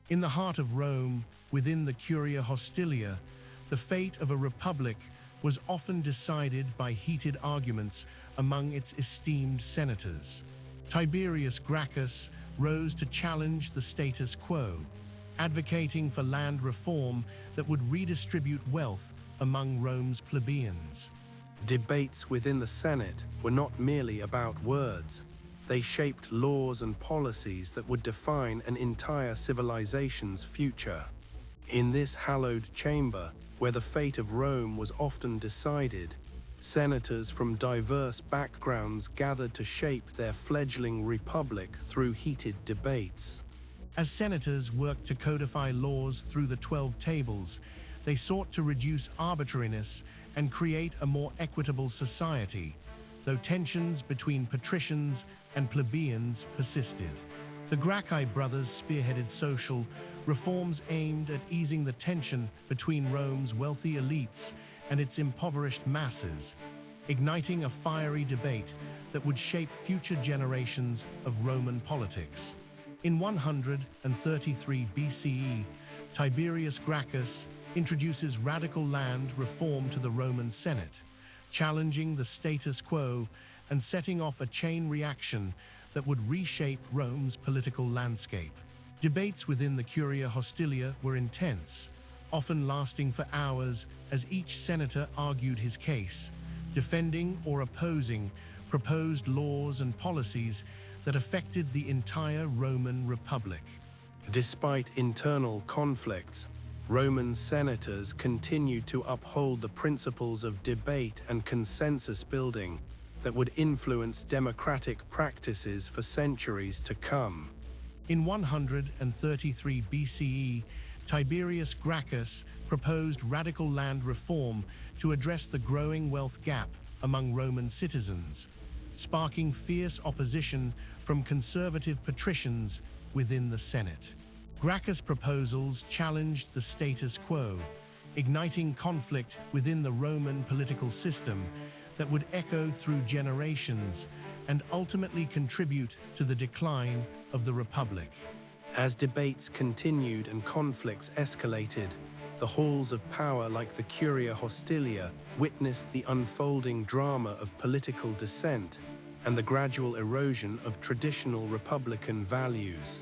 In the heart of Rome, within the Curia Hostilia, the fate of a republic was often decided by heated arguments among its esteemed senators. Tiberius Gracchus rose to challenge the status quo, advocating for land reform that would redistribute wealth among Rome's plebeians. Debates within the Senate were not merely about words. They shaped laws and policies that would define an entire civilization's future. In this hallowed chamber, where the fate of Rome was often decided, senators from diverse backgrounds gathered to shape their fledgling republic through heated debates. As senators worked to codify laws through the 12 tables, they sought to reduce arbitrariness and create a more equitable society, though tensions between patricians and plebeians persisted. The Gracchi brothers spearheaded social reforms aimed at easing the tension between Rome's wealthy elites and its impoverished masses, igniting a fiery debate that would shape future generations of Roman politics. In 133 BCE, Tiberius Gracchus introduces radical land reform to the Roman Senate, challenging the status quo and setting off a chain reaction that would reshape Rome's political landscape. Debates within the Curia Hostilia were intense, often lasting for hours as each senator argued his case, defending or opposing proposed laws and policies that affected the entire Roman Republic. Despite internal conflicts, Roman senators continued to uphold the principles of debate and consensus building that would influence democratic practices for centuries to come. In 133 BCE, Tiberius Gracchus proposed radical land reform to address the growing wealth gap among Roman citizens, sparking fierce opposition from conservative patricians within the Senate. Gracchus' proposals challenged the status quo, igniting conflict within the Roman political system that would echo through generations and ultimately contribute to the decline of the Republic. As debates continued and conflicts escalated, the halls of power like the Curia Hostilia witnessed the unfolding drama of political dissent and the gradual erosion of traditional republican values.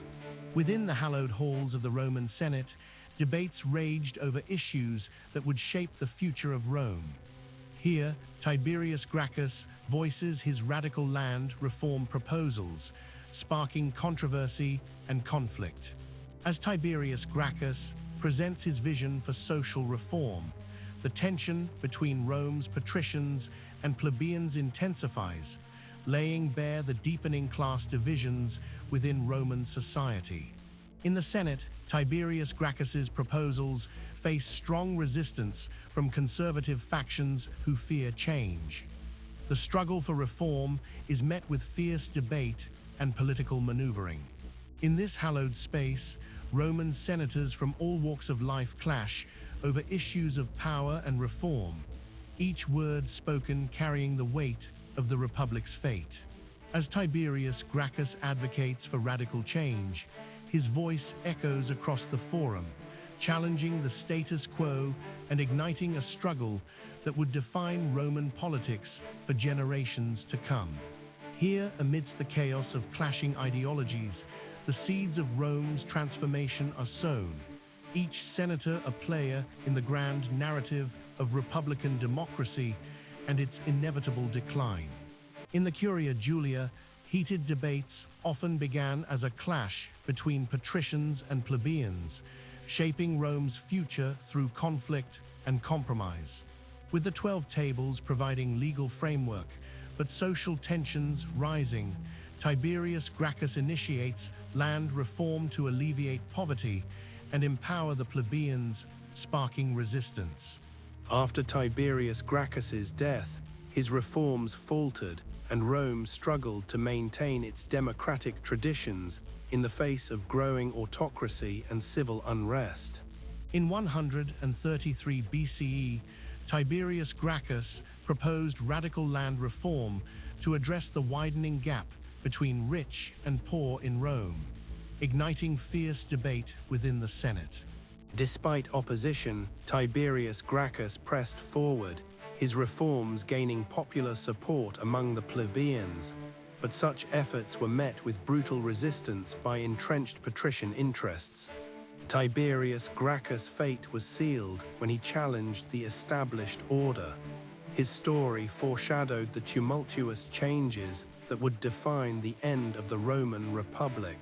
Within the hallowed halls of the Roman Senate, debates raged over issues that would shape the future of Rome. Here, Tiberius Gracchus voices his radical land reform proposals, sparking controversy and conflict. As Tiberius Gracchus presents his vision for social reform, the tension between Rome's patricians and plebeians intensifies, laying bare the deepening class divisions within Roman society. In the Senate, Tiberius Gracchus's proposals face strong resistance from conservative factions who fear change. The struggle for reform is met with fierce debate and political maneuvering. In this hallowed space, Roman senators from all walks of life clash over issues of power and reform, each word spoken carrying the weight of the Republic's fate. As Tiberius Gracchus advocates for radical change, his voice echoes across the forum, challenging the status quo and igniting a struggle that would define Roman politics for generations to come. Here, amidst the chaos of clashing ideologies, the seeds of Rome's transformation are sown, each senator a player in the grand narrative of republican democracy and its inevitable decline. In the Curia Julia, heated debates often began as a clash between patricians and plebeians, shaping Rome's future through conflict and compromise. With the 12 tables providing legal framework, but social tensions rising, Tiberius Gracchus initiates land reform to alleviate poverty and empower the plebeians, sparking resistance. After Tiberius Gracchus's death, his reforms faltered and Rome struggled to maintain its democratic traditions in the face of growing autocracy and civil unrest. In 133 BCE, Tiberius Gracchus proposed radical land reform to address the widening gap between rich and poor in Rome. igniting fierce debate within the Senate. Despite opposition, Tiberius Gracchus pressed forward, his reforms gaining popular support among the plebeians, but such efforts were met with brutal resistance by entrenched patrician interests. Tiberius Gracchus' fate was sealed when he challenged the established order. His story foreshadowed the tumultuous changes that would define the end of the Roman Republic.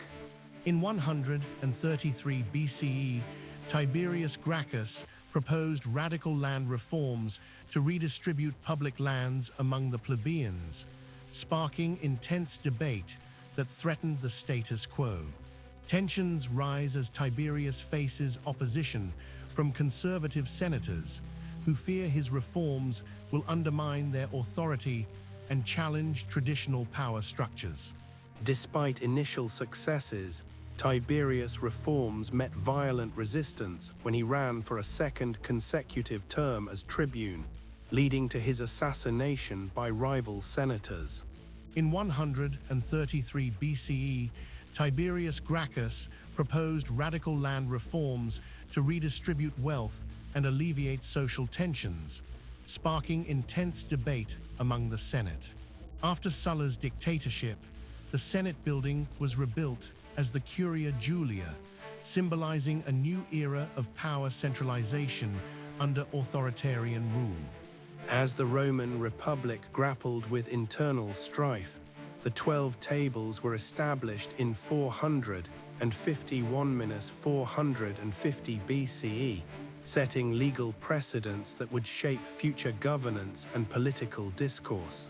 In 133 BCE, Tiberius Gracchus proposed radical land reforms to redistribute public lands among the plebeians, sparking intense debate that threatened the status quo. Tensions rise as Tiberius faces opposition from conservative senators who fear his reforms will undermine their authority and challenge traditional power structures. Despite initial successes, Tiberius' reforms met violent resistance when he ran for a second consecutive term as tribune, leading to his assassination by rival senators. In 133 BCE, Tiberius Gracchus proposed radical land reforms to redistribute wealth and alleviate social tensions, sparking intense debate among the Senate. After Sulla's dictatorship, the Senate building was rebuilt as the Curia Julia, symbolizing a new era of power centralization under authoritarian rule. As the Roman Republic grappled with internal strife, the 12 Tables were established in 451–450 BCE, setting legal precedents that would shape future governance and political discourse.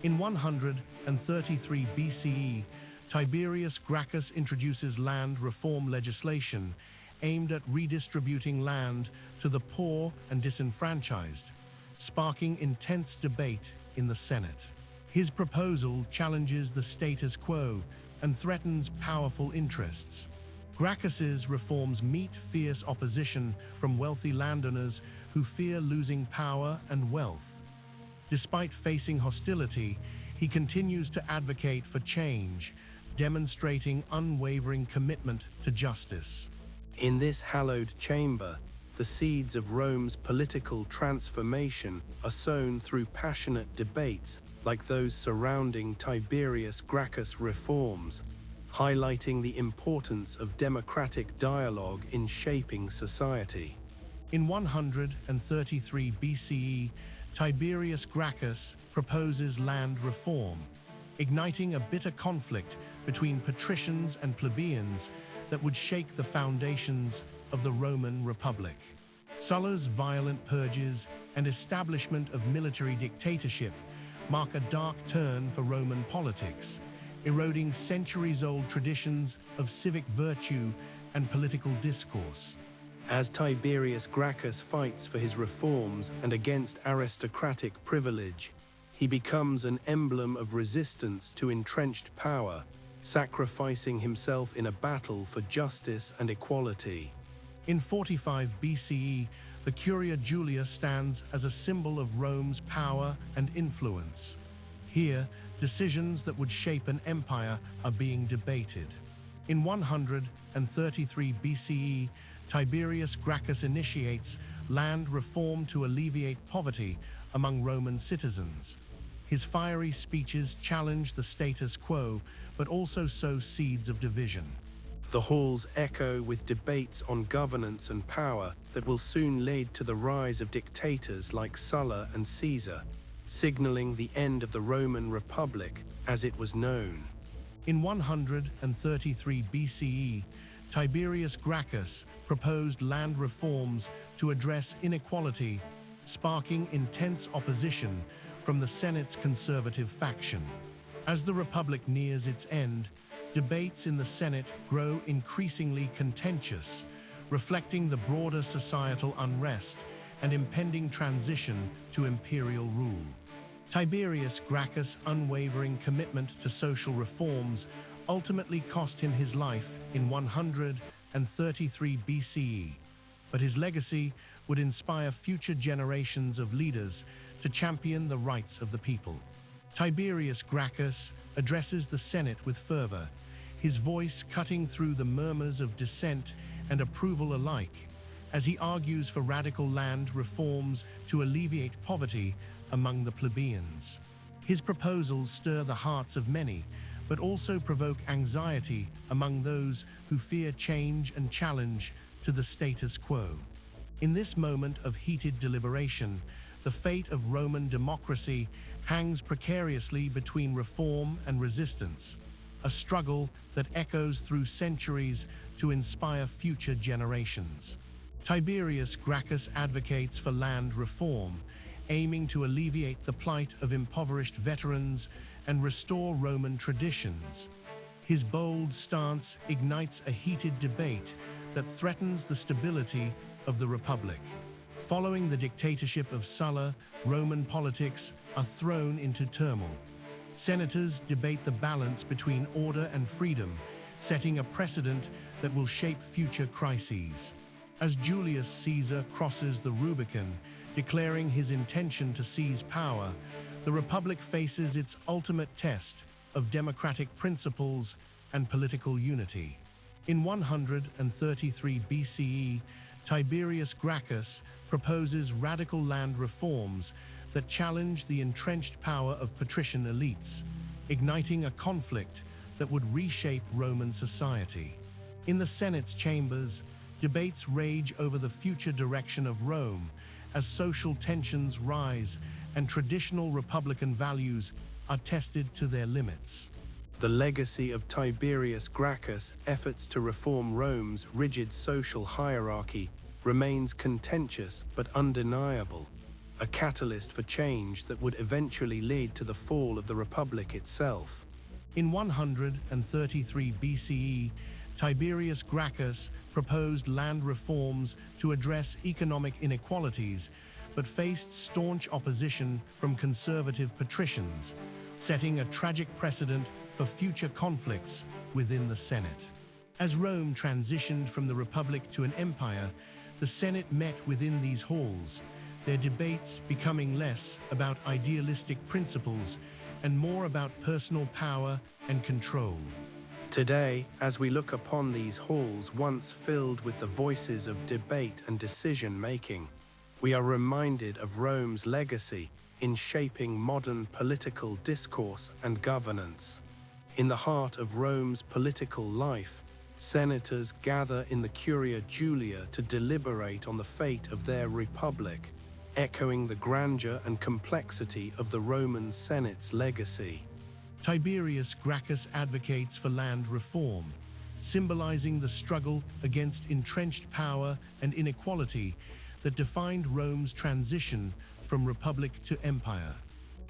In 133 BCE, Tiberius Gracchus introduces land reform legislation aimed at redistributing land to the poor and disenfranchised, sparking intense debate in the Senate. His proposal challenges the status quo and threatens powerful interests. Gracchus's reforms meet fierce opposition from wealthy landowners who fear losing power and wealth. Despite facing hostility, he continues to advocate for change, demonstrating unwavering commitment to justice. In this hallowed chamber, the seeds of Rome's political transformation are sown through passionate debates like those surrounding Tiberius Gracchus' reforms, highlighting the importance of democratic dialogue in shaping society. In 133 BCE, Tiberius Gracchus proposes land reform, igniting a bitter conflict between patricians and plebeians that would shake the foundations of the Roman Republic. Sulla's violent purges and establishment of military dictatorship mark a dark turn for Roman politics, eroding centuries-old traditions of civic virtue and political discourse. As Tiberius Gracchus fights for his reforms and against aristocratic privilege, he becomes an emblem of resistance to entrenched power, sacrificing himself in a battle for justice and equality. In 45 BCE, the Curia Julia stands as a symbol of Rome's power and influence. Here, decisions that would shape an empire are being debated. In 133 BCE, Tiberius Gracchus initiates land reform to alleviate poverty among Roman citizens. His fiery speeches challenge the status quo, but also sow seeds of division. The halls echo with debates on governance and power that will soon lead to the rise of dictators like Sulla and Caesar, signaling the end of the Roman Republic as it was known. In 133 BCE, Tiberius Gracchus proposed land reforms to address inequality, sparking intense opposition from the Senate's conservative faction. As the Republic nears its end, debates in the Senate grow increasingly contentious, reflecting the broader societal unrest and impending transition to imperial rule. Tiberius Gracchus' unwavering commitment to social reforms ultimately cost him his life in 133 BCE, but his legacy would inspire future generations of leaders to champion the rights of the people. Tiberius Gracchus addresses the Senate with fervor, his voice cutting through the murmurs of dissent and approval alike, as he argues for radical land reforms to alleviate poverty among the plebeians. His proposals stir the hearts of many, but also provoke anxiety among those who fear change and challenge to the status quo. In this moment of heated deliberation, the fate of Roman democracy hangs precariously between reform and resistance, a struggle that echoes through centuries to inspire future generations. Tiberius Gracchus advocates for land reform, aiming to alleviate the plight of impoverished veterans and restore Roman traditions. His bold stance ignites a heated debate that threatens the stability of the Republic. Following the dictatorship of Sulla, Roman politics are thrown into turmoil. Senators debate the balance between order and freedom, setting a precedent that will shape future crises. As Julius Caesar crosses the Rubicon, declaring his intention to seize power, the Republic faces its ultimate test of democratic principles and political unity. In 133 BCE, Tiberius Gracchus proposes radical land reforms that challenge the entrenched power of patrician elites, igniting a conflict that would reshape Roman society. In the Senate's chambers, debates rage over the future direction of Rome as social tensions rise and traditional republican values are tested to their limits. The legacy of Tiberius Gracchus' efforts to reform Rome's rigid social hierarchy remains contentious but undeniable, a catalyst for change that would eventually lead to the fall of the Republic itself. In 133 BCE, Tiberius Gracchus proposed land reforms to address economic inequalities, but faced staunch opposition from conservative patricians, setting a tragic precedent for future conflicts within the Senate. As Rome transitioned from the Republic to an empire, the Senate met within these halls, their debates becoming less about idealistic principles and more about personal power and control. Today, as we look upon these halls once filled with the voices of debate and decision-making, we are reminded of Rome's legacy in shaping modern political discourse and governance. In the heart of Rome's political life, senators gather in the Curia Julia to deliberate on the fate of their republic, echoing the grandeur and complexity of the Roman Senate's legacy. Tiberius Gracchus advocates for land reform, symbolizing the struggle against entrenched power and inequality that defined Rome's transition from republic to empire.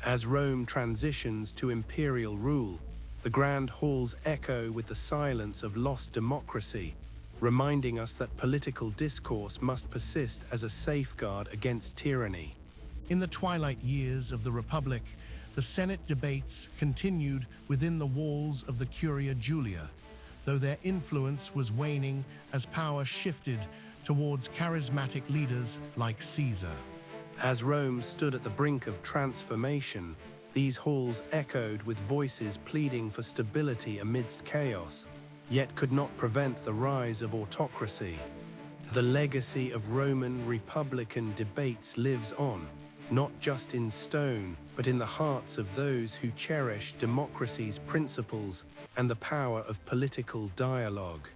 As Rome transitions to imperial rule, the grand halls echo with the silence of lost democracy, reminding us that political discourse must persist as a safeguard against tyranny. In the twilight years of the Republic, the Senate debates continued within the walls of the Curia Julia, though their influence was waning as power shifted towards charismatic leaders like Caesar. As Rome stood at the brink of transformation, these halls echoed with voices pleading for stability amidst chaos, yet could not prevent the rise of autocracy. The legacy of Roman Republican debates lives on, not just in stone, but in the hearts of those who cherish democracy's principles and the power of political dialogue.